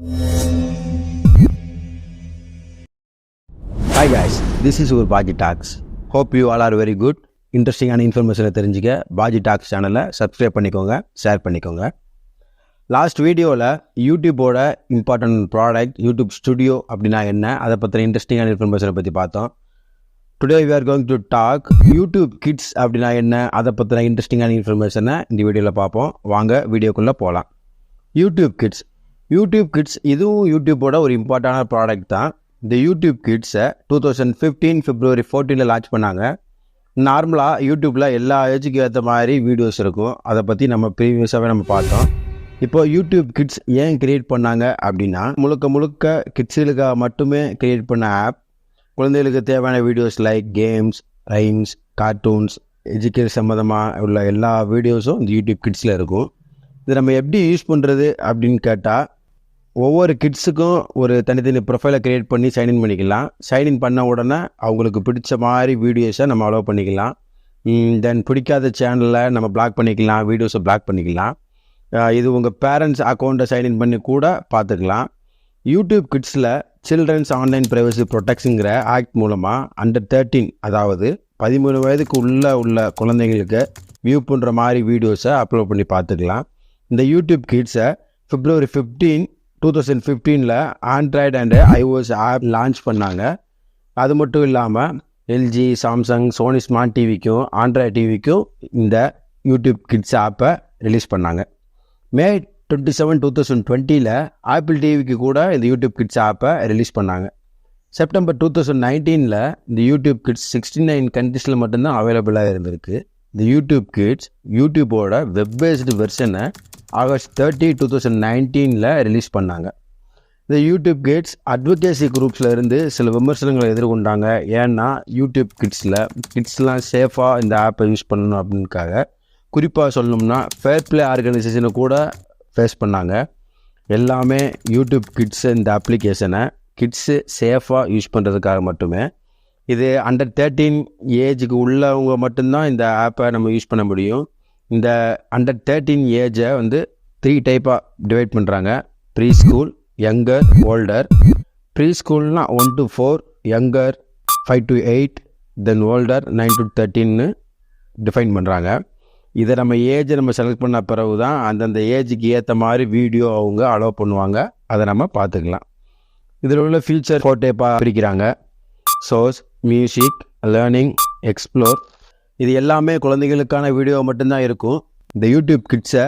Hi guys, this is your Baji Talks. Hope you all are very good. இன்ட்ரெஸ்டிங்கான இன்ஃபர்மேஷனை தெரிஞ்சுக்க Baji tax சேனலை subscribe பண்ணிக்கோங்க, ஷேர் பண்ணிக்கோங்க. லாஸ்ட் வீடியோவில் யூடியூப்போட இம்பார்ட்டன்ட் ப்ராடக்ட் யூடியூப் ஸ்டுடியோ அப்படின்னா என்ன, அதை பற்றின இன்ட்ரெஸ்டிங்கான இன்ஃபர்மேஷனை பற்றி பார்த்தோம். Today we are going to talk YouTube kids அப்படின்னா என்ன, அதை பற்றின இன்ட்ரெஸ்டிங்கான இன்ஃபர்மேஷனை இந்த வீடியோவில் பார்ப்போம். வாங்க வீடியோக்குள்ளே போகலாம். யூடியூப் கிட்ஸ் இதுவும் யூடியூப்போட ஒரு இம்பார்ட்டண்டான ப்ராடக்ட் தான். இந்த யூடியூப் கிட்ஸை 2015 February 14 லான்ச் பண்ணாங்க. நார்மலாக யூடியூப்பில் எல்லா ஏஜுக்கு ஏற்ற மாதிரி வீடியோஸ் இருக்கும். அதை பற்றி நம்ம ப்ரீவியஸாகவே நம்ம பார்த்தோம். இப்போ யூடியூப் கிட்ஸ் ஏன் கிரியேட் பண்ணாங்க அப்படின்னா, முழுக்க கிட்ஸுகளுக்காக மட்டுமே கிரியேட் பண்ண ஆப். குழந்தைகளுக்கு தேவையான videos like games, rhymes, cartoons, education சம்மந்தமாக உள்ள எல்லா வீடியோஸும் இந்த யூடியூப் கிட்ஸில் இருக்கும். இது நம்ம எப்படி யூஸ் பண்ணுறது அப்படின்னு கேட்டால், ஒவ்வொரு கிட்ஸுக்கும் ஒரு தனித்தனி ப்ரொஃபைலை க்ரியேட் பண்ணி சைன்இன் பண்ணிக்கலாம். சைன்இன் பண்ண உடனே அவங்களுக்கு பிடிச்ச மாதிரி வீடியோஸை நம்ம அலோவ் பண்ணிக்கலாம். தென் பிடிக்காத சேனலில் நம்ம பிளாக் பண்ணிக்கலாம், வீடியோஸை பிளாக் பண்ணிக்கலாம். இது உங்கள் பேரண்ட்ஸ் அக்கௌண்ட்டை சைன்இன் பண்ணி கூட பார்த்துக்கலாம். யூடியூப் கிட்ஸில் சில்ட்ரன்ஸ் ஆன்லைன் ப்ரைவசி ப்ரொடெக்ஷனுங்கிற ஆக்ட் மூலமாக அண்டர் 13, அதாவது 13 வயதுக்கு உள்ள குழந்தைங்களுக்கு வியூ பண்ணுற மாதிரி வீடியோஸை அப்லோட் பண்ணி பார்த்துக்கலாம். இந்த யூடியூப் கிட்ஸை February 15, 2015 Android and iOS app launch பண்ணாங்க. அது மட்டும் இல்லாமல் எல்ஜி, சாம்சங், சோனி ஸ்மார்ட் டிவிக்கும் ஆண்ட்ராய்டு டிவிக்கும் இந்த யூடியூப் கிட்ஸ் ஆப்பை ரிலீஸ் பண்ணாங்க. May 27, 2020 ஆப்பிள் டிவிக்கு கூட இந்த யூடியூப் கிட்ஸ் ஆப்பை ரிலீஸ் பண்ணாங்க. September 2019 இந்த யூடியூப் கிட்ஸ் 69 கண்ட்ரீஸில் மட்டும்தான் அவைலபிளாக இருந்திருக்கு. இந்த யூடியூப் கிட்ஸ் யூடியூப்போட வெப் பேஸ்டு வெர்ஷனை August 30, 2019 ரிலீஸ் பண்ணாங்க. இந்த யூடியூப் கிட்ஸ் அட்வொகேசி குரூப்ஸில் இருந்து சில விமர்சனங்களை எதிர்கொண்டாங்க. ஏன்னா யூடியூப் கிட்ஸ்லாம் சேஃபாக இந்த ஆப்பை யூஸ் பண்ணணும் அப்படின்னுக்காக. குறிப்பாக சொல்லணும்னா ஃபேர் ப்ளே ஆர்கனைசேஷனை கூட ஃபேஸ் பண்ணாங்க. எல்லாமே யூடியூப் கிட்ஸு இந்த அப்ளிகேஷனை கிட்ஸு சேஃபாக யூஸ் பண்ணுறதுக்காக மட்டுமே. இது அண்டர் 13 ஏஜுக்கு உள்ளவங்க மட்டும்தான் இந்த ஆப்பை நம்ம யூஸ் பண்ண முடியும். இந்த அண்டர் 13 ஏஜை 3 டைப்பாக டிவைட் பண்ணுறாங்க. Pre school, younger, older. Pre ஸ்கூல்னால் 1 to 4, younger 5 to 8, then older 9 to 13 define பண்ணுறாங்க. இதை நம்ம ஏஜை நம்ம செலக்ட் பண்ண பிறகு தான் அந்தந்த ஏஜுக்கு ஏற்ற மாதிரி வீடியோ அவங்க அலோவ் பண்ணுவாங்க. அதை நம்ம பார்த்துக்கலாம். இதில் உள்ள ஃபியூச்சர் 4 டைப்பாக பிரிக்கிறாங்க. Source, music, learning, explore. இது எல்லாமே குழந்தைகளுக்கான வீடியோ மட்டும்தான் இருக்கும். இந்த யூடியூப் கிட்ஸை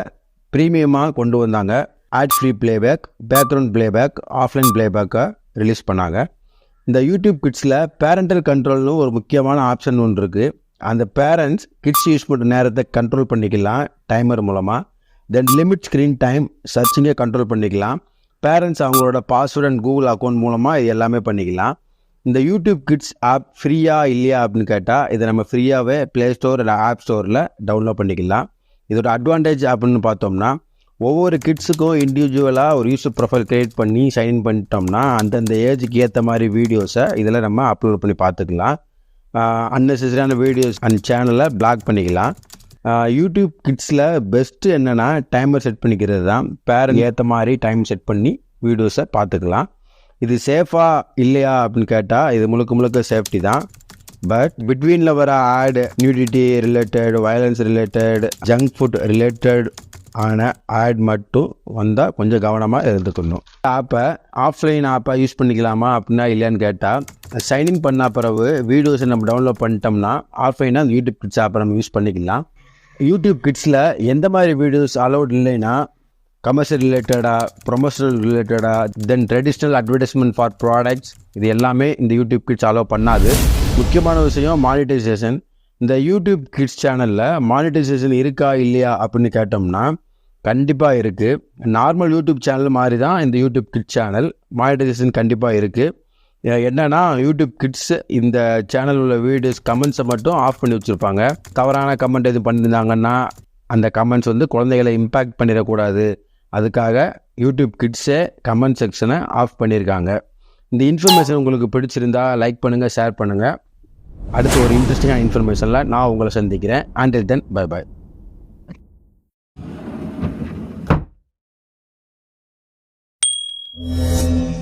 ப்ரீமியமாக கொண்டு வந்தாங்க. Ad free playback, background playback, offline பிளேபேக்கை ரிலீஸ் பண்ணாங்க. இந்த யூடியூப் கிட்ஸில் பேரண்டல் கண்ட்ரோல்னு ஒரு முக்கியமான ஆப்ஷன் ஒன்று இருக்குது. அந்த பேரண்ட்ஸ் கிட்ஸ் யூஸ் பண்ணுற நேரத்தை கண்ட்ரோல் பண்ணிக்கலாம் டைமர் மூலமாக. தென் லிமிட் ஸ்க்ரீன் டைம் சர்ச்சிங்கே கண்ட்ரோல் பண்ணிக்கலாம். பேரண்ட்ஸ் அவங்களோட பாஸ்வேர்ட் அண்ட் கூகுள் அக்கௌண்ட் மூலமாக இது எல்லாமே பண்ணிக்கலாம். இந்த யூடியூப் கிட்ஸ் ஆப் ஃப்ரீயாக இல்லையா அப்படின்னு கேட்டால், இதை நம்ம ஃப்ரீயாகவே ப்ளே ஸ்டோர் இல்லை ஆப் ஸ்டோரில் டவுன்லோட் பண்ணிக்கலாம். இதோட அட்வான்டேஜ் அப்படின்னு பார்த்தோம்னா, ஒவ்வொரு கிட்ஸுக்கும் இண்டிவிஜுவலாக ஒரு யூசர் ப்ரொஃபைல் க்ரியேட் பண்ணி சைன்இன் பண்ணிட்டோம்னா அந்தந்த ஏஜுக்கு ஏற்ற மாதிரி வீடியோஸை இதில் நம்ம அப்லோட் பண்ணி பார்த்துக்கலாம். அன்னெசரியான வீடியோஸ் அண்ட் சேனலை பிளாக் பண்ணிக்கலாம். யூடியூப் கிட்ஸில் பெஸ்ட்டு என்னென்னா டைமர் செட் பண்ணிக்கிறது தான். பேரண்ட் ஏற்ற மாதிரி டைம் செட் பண்ணி வீடியோஸை பார்த்துக்கலாம். இது சேஃபாக இல்லையா அப்படின்னு கேட்டால், இது முழுக்க சேஃப்டி தான். பட் பிட்வீனில் வர ad, nudity related, violence related, junk food related ஆன ஆட் மட்டும் வந்தால் கொஞ்சம் கவனமாக இருந்துக்கணும். ஆப்பை ஆஃப்லைன் ஆப்பை யூஸ் பண்ணிக்கலாமா அப்படின்னா இல்லையான்னு கேட்டால், சைன்இன் பண்ண பிறகு வீடியோஸை நம்ம டவுன்லோட் பண்ணிட்டோம்னா ஆஃப்லைனாக அந்த யூடியூப் கிட்ஸ் ஆப்பை நம்ம யூஸ் பண்ணிக்கலாம். யூடியூப் கிட்ஸில் எந்த மாதிரி வீடியோஸ் அலௌட் இல்லைன்னா, கமர்ஷியல் ரிலேட்டடாக, ப்ரொமோஷனல் ரிலேட்டடாக, தென் ட்ரெடிஷ்னல் அட்வர்டைஸ்மெண்ட் ஃபார் ப்ராடக்ட்ஸ், இது எல்லாமே இந்த யூடியூப் கிட்ஸ் அலோவ் பண்ணாது. முக்கியமான விஷயம் மானிட்டைசேஷன். இந்த யூடியூப் கிட்ஸ் சேனலில் மானிட்டைசேஷன் இருக்கா இல்லையா அப்படின்னு கேட்டோம்னா கண்டிப்பாக இருக்குது. நார்மல் யூடியூப் சேனல் மாதிரி தான் இந்த யூடியூப் கிட்ஸ் சேனல். மானிட்டைசேஷன் கண்டிப்பாக இருக்குது. என்னென்னா யூடியூப் கிட்ஸ் இந்த சேனல் உள்ள வீடியோஸ் கமெண்ட்ஸை மட்டும் ஆஃப் பண்ணி வச்சுருப்பாங்க. தவறான கமெண்ட் எதுவும் பண்ணியிருந்தாங்கன்னா அந்த கமெண்ட்ஸ் குழந்தைகளை இம்பேக்ட் பண்ணிடக்கூடாது. அதுக்காக யூடியூப் கிட்ஸே கமெண்ட் செக்ஷனை ஆஃப் பண்ணியிருக்காங்க. இந்த இன்ஃபர்மேஷன் உங்களுக்கு பிடிச்சிருந்தா லைக் பண்ணுங்கள், ஷேர் பண்ணுங்கள். அடுத்து ஒரு இன்ட்ரெஸ்டிங்கான இன்ஃபர்மேஷனில் நான் உங்களை சந்திக்கிறேன். until then, bye bye. Much.